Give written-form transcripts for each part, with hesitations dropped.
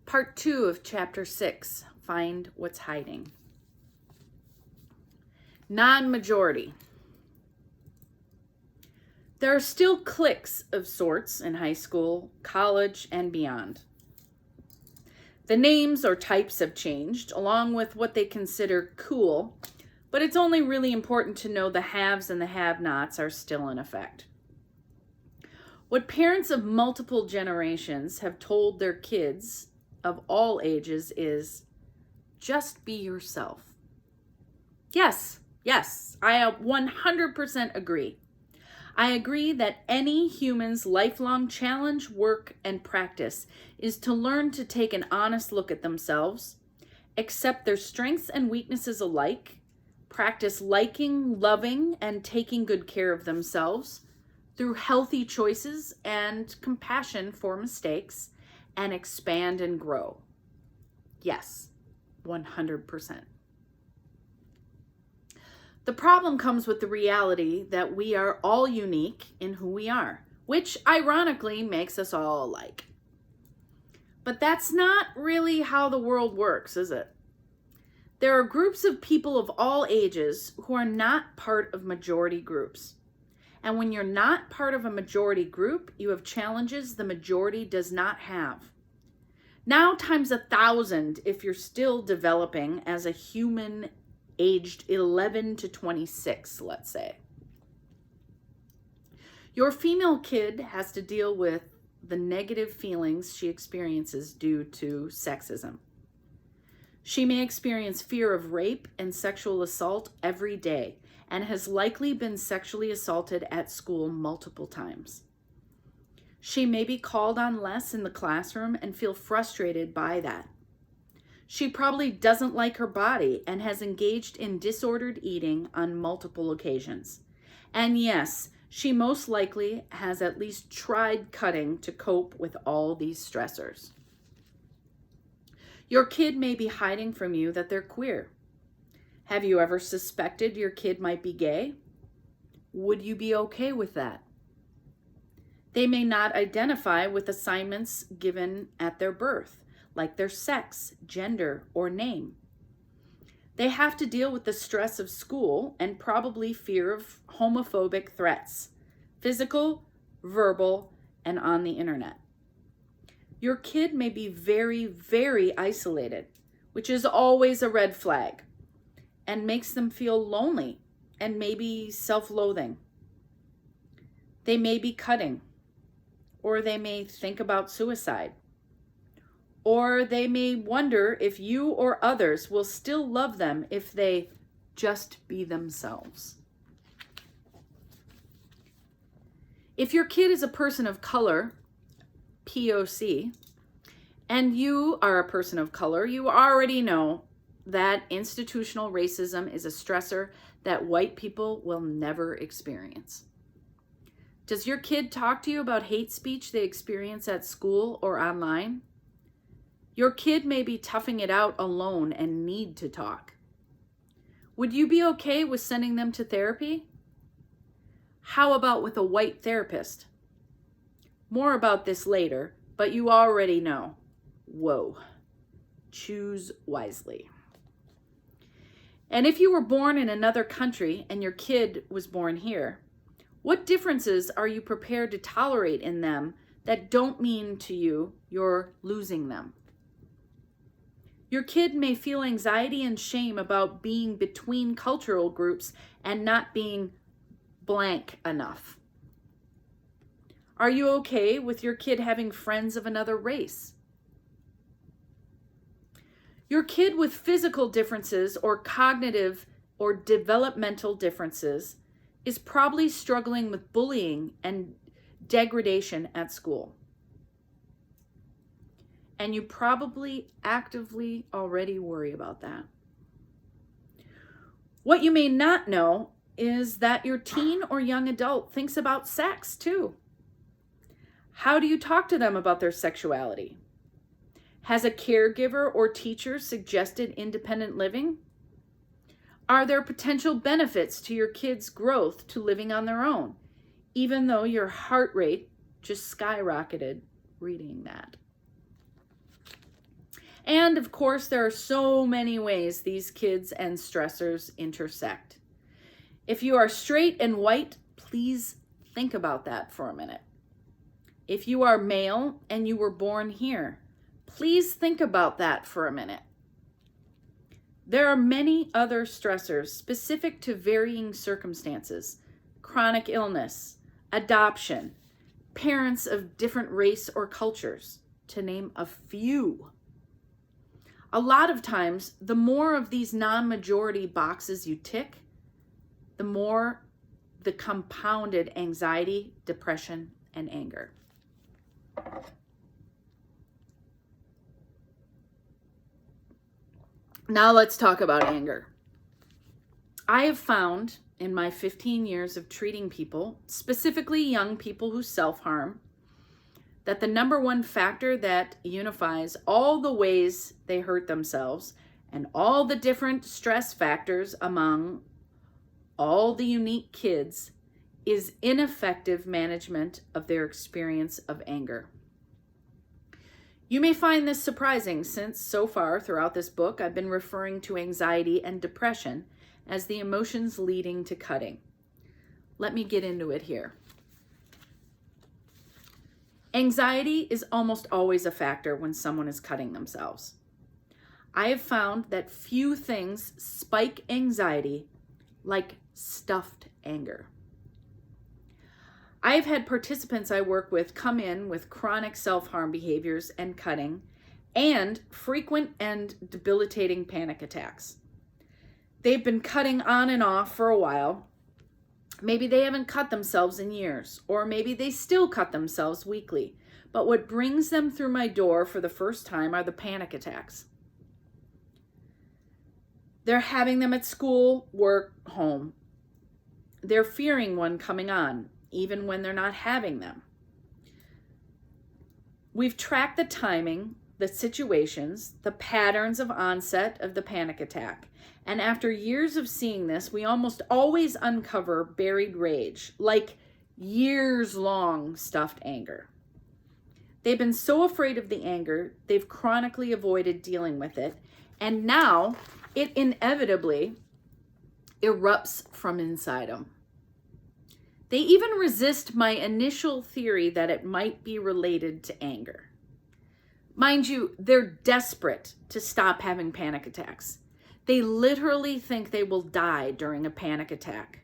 Part 2 of Chapter 6, Find What's Hiding. Non-majority. There are still cliques of sorts in high school, college, and beyond. The names or types have changed, along with what they consider cool, but it's only really important to know the haves and the have-nots are still in effect. What parents of multiple generations have told their kids of all ages is, just be yourself. Yes, I 100% agree. I agree that any human's lifelong challenge, work, and practice is to learn to take an honest look at themselves, accept their strengths and weaknesses alike, practice liking, loving, and taking good care of themselves through healthy choices and compassion for mistakes, and expand and grow. Yes, 100%. The problem comes with the reality that we are all unique in who we are, which ironically makes us all alike. But that's not really how the world works, is it? There are groups of people of all ages who are not part of majority groups. And when you're not part of a majority group, you have challenges the majority does not have. Now times 1,000 if you're still developing as a human aged 11 to 26, let's say. Your female kid has to deal with the negative feelings she experiences due to sexism. She may experience fear of rape and sexual assault every day and has likely been sexually assaulted at school multiple times. She may be called on less in the classroom and feel frustrated by that. She probably doesn't like her body and has engaged in disordered eating on multiple occasions. And yes, she most likely has at least tried cutting to cope with all these stressors. Your kid may be hiding from you that they're queer. Have you ever suspected your kid might be gay? Would you be okay with that? They may not identify with assignments given at their birth, like their sex, gender, or name. They have to deal with the stress of school and probably fear of homophobic threats, physical, verbal, and on the internet. Your kid may be very, very isolated, which is always a red flag, and makes them feel lonely and maybe self-loathing. They may be cutting, or they may think about suicide. Or they may wonder if you or others will still love them if they just be themselves. If your kid is a person of color, POC, and you are a person of color, you already know that institutional racism is a stressor that white people will never experience. Does your kid talk to you about hate speech they experience at school or online? Your kid may be toughing it out alone and need to talk. Would you be okay with sending them to therapy? How about with a white therapist? More about this later, but you already know. Whoa. Choose wisely. And if you were born in another country and your kid was born here, what differences are you prepared to tolerate in them that don't mean to you you're losing them? Your kid may feel anxiety and shame about being between cultural groups and not being blank enough. Are you okay with your kid having friends of another race? Your kid with physical differences or cognitive or developmental differences is probably struggling with bullying and degradation at school. And you probably actively already worry about that. What you may not know is that your teen or young adult thinks about sex too. How do you talk to them about their sexuality? Has a caregiver or teacher suggested independent living? Are there potential benefits to your kids' growth to living on their own, even though your heart rate just skyrocketed reading that? And of course, there are so many ways these kids and stressors intersect. If you are straight and white, please think about that for a minute. If you are male and you were born here, please think about that for a minute. There are many other stressors specific to varying circumstances: chronic illness, adoption, parents of different race or cultures, to name a few. A lot of times, the more of these non-majority boxes you tick, the more the compounded anxiety, depression, and anger. Now let's talk about anger. I have found in my 15 years of treating people, specifically young people who self-harm, that the number one factor that unifies all the ways they hurt themselves and all the different stress factors among all the unique kids is ineffective management of their experience of anger. You may find this surprising since so far throughout this book I've been referring to anxiety and depression as the emotions leading to cutting. Let me get into it here. Anxiety is almost always a factor when someone is cutting themselves. I have found that few things spike anxiety like stuffed anger. I've had participants I work with come in with chronic self-harm behaviors and cutting, and frequent and debilitating panic attacks. They've been cutting on and off for a while. Maybe they haven't cut themselves in years, or maybe they still cut themselves weekly. But what brings them through my door for the first time are the panic attacks. They're having them at school, work, home. They're fearing one coming on, even when they're not having them. We've tracked the timing, the situations, the patterns of onset of the panic attack. And after years of seeing this, we almost always uncover buried rage, like years-long stuffed anger. They've been so afraid of the anger, they've chronically avoided dealing with it, and now it inevitably erupts from inside them. They even resist my initial theory that it might be related to anger. Mind you, they're desperate to stop having panic attacks. They literally think they will die during a panic attack.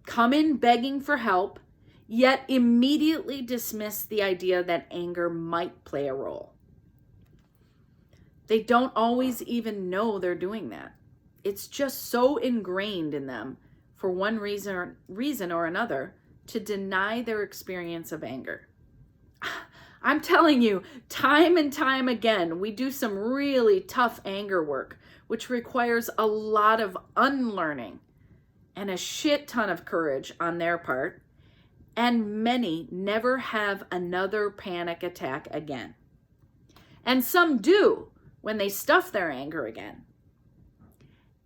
Come in begging for help, yet immediately dismiss the idea that anger might play a role. They don't always even know they're doing that. It's just so ingrained in them, for one reason or another, to deny their experience of anger. I'm telling you, time and time again, we do some really tough anger work, which requires a lot of unlearning and a shit ton of courage on their part, and many never have another panic attack again. And some do when they stuff their anger again.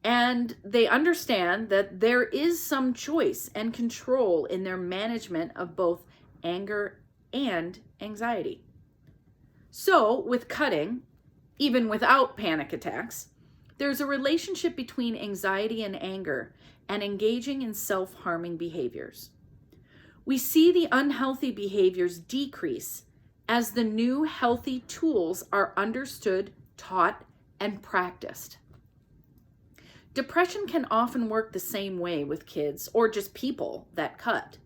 And they understand that there is some choice and control in their management of both anger and anxiety. So with cutting, even without panic attacks, there's a relationship between anxiety and anger and engaging in self-harming behaviors. We see the unhealthy behaviors decrease as the new healthy tools are understood, taught, and practiced. Depression can often work the same way with kids or just people that cut.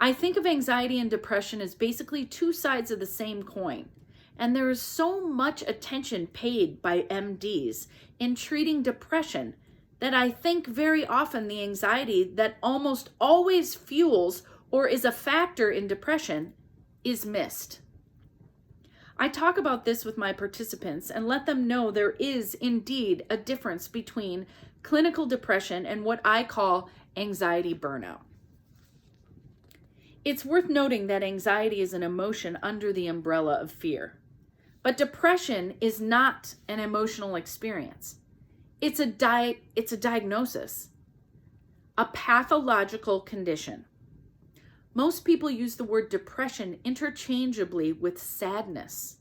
I think of anxiety and depression as basically two sides of the same coin, and there is so much attention paid by MDs in treating depression that I think very often the anxiety that almost always fuels or is a factor in depression is missed. I talk about this with my participants and let them know there is indeed a difference between clinical depression and what I call anxiety burnout. It's worth noting that anxiety is an emotion under the umbrella of fear, but depression is not an emotional experience. It's a diagnosis, a pathological condition. Most people use the word depression interchangeably with sadness.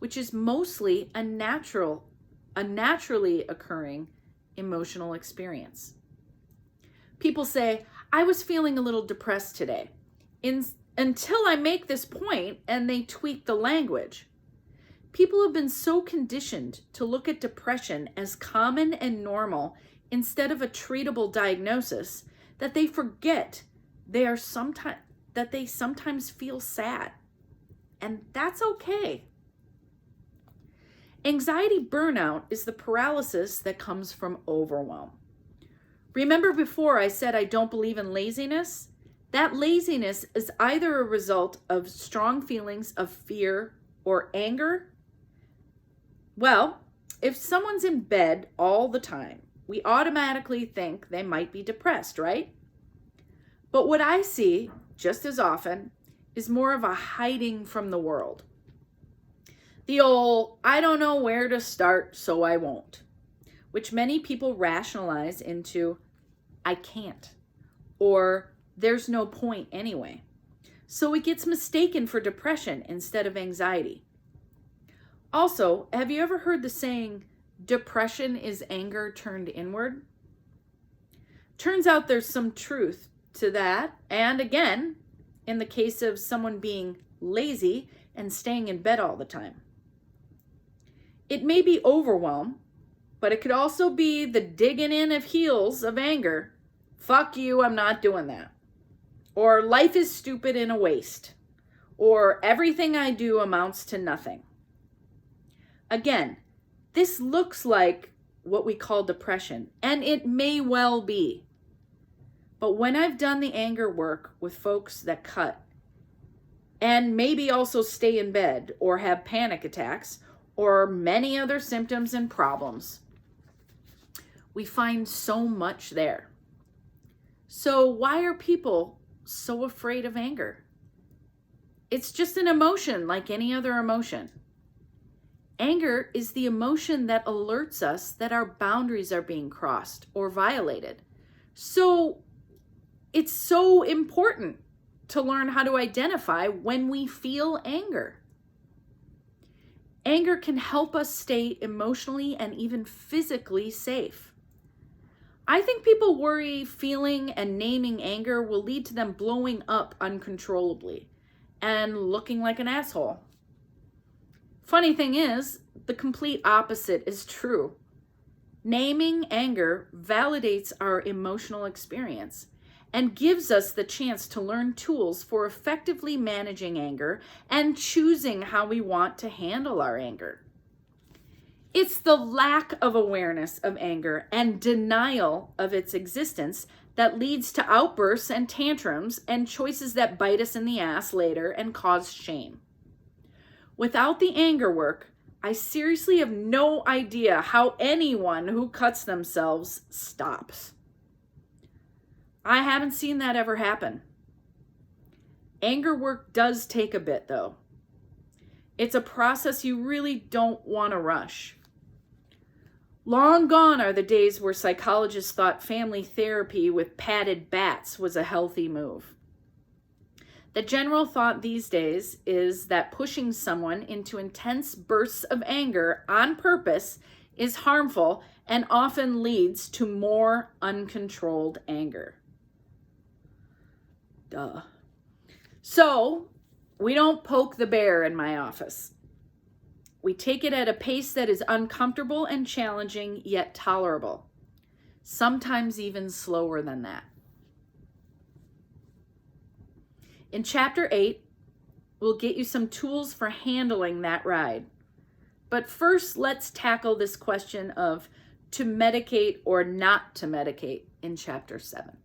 which is mostly a naturally occurring emotional experience. People say, I was feeling a little depressed today, until I make this point and they tweak the language. People have been so conditioned to look at depression as common and normal instead of a treatable diagnosis that they forget that they sometimes feel sad. And that's okay. Anxiety burnout is the paralysis that comes from overwhelm. Remember before I said I don't believe in laziness? That laziness is either a result of strong feelings of fear or anger. Well, if someone's in bed all the time, we automatically think they might be depressed, right? But what I see just as often is more of a hiding from the world. The old, I don't know where to start, so I won't, which many people rationalize into, I can't, or there's no point anyway. So it gets mistaken for depression instead of anxiety. Also, have you ever heard the saying, depression is anger turned inward? Turns out there's some truth to that. And again, in the case of someone being lazy and staying in bed all the time. It may be overwhelm, but it could also be the digging in of heels of anger. Fuck you, I'm not doing that. Or life is stupid and a waste. Or everything I do amounts to nothing. Again, this looks like what we call depression, and it may well be. But when I've done the anger work with folks that cut, and maybe also stay in bed or have panic attacks, or many other symptoms and problems, we find so much there. So why are people so afraid of anger? It's just an emotion like any other emotion. Anger is the emotion that alerts us that our boundaries are being crossed or violated. So it's so important to learn how to identify when we feel anger. Anger can help us stay emotionally and even physically safe. I think people worry feeling and naming anger will lead to them blowing up uncontrollably and looking like an asshole. Funny thing is, the complete opposite is true. Naming anger validates our emotional experience and gives us the chance to learn tools for effectively managing anger and choosing how we want to handle our anger. It's the lack of awareness of anger and denial of its existence that leads to outbursts and tantrums and choices that bite us in the ass later and cause shame. Without the anger work, I seriously have no idea how anyone who cuts themselves stops. I haven't seen that ever happen. Anger work does take a bit, though. It's a process you really don't want to rush. Long gone are the days where psychologists thought family therapy with padded bats was a healthy move. The general thought these days is that pushing someone into intense bursts of anger on purpose is harmful and often leads to more uncontrolled anger. Duh. So, we don't poke the bear in my office. We take it at a pace that is uncomfortable and challenging, yet tolerable. Sometimes even slower than that. In Chapter 8, we'll get you some tools for handling that ride. But first, let's tackle this question of to medicate or not to medicate in Chapter 7.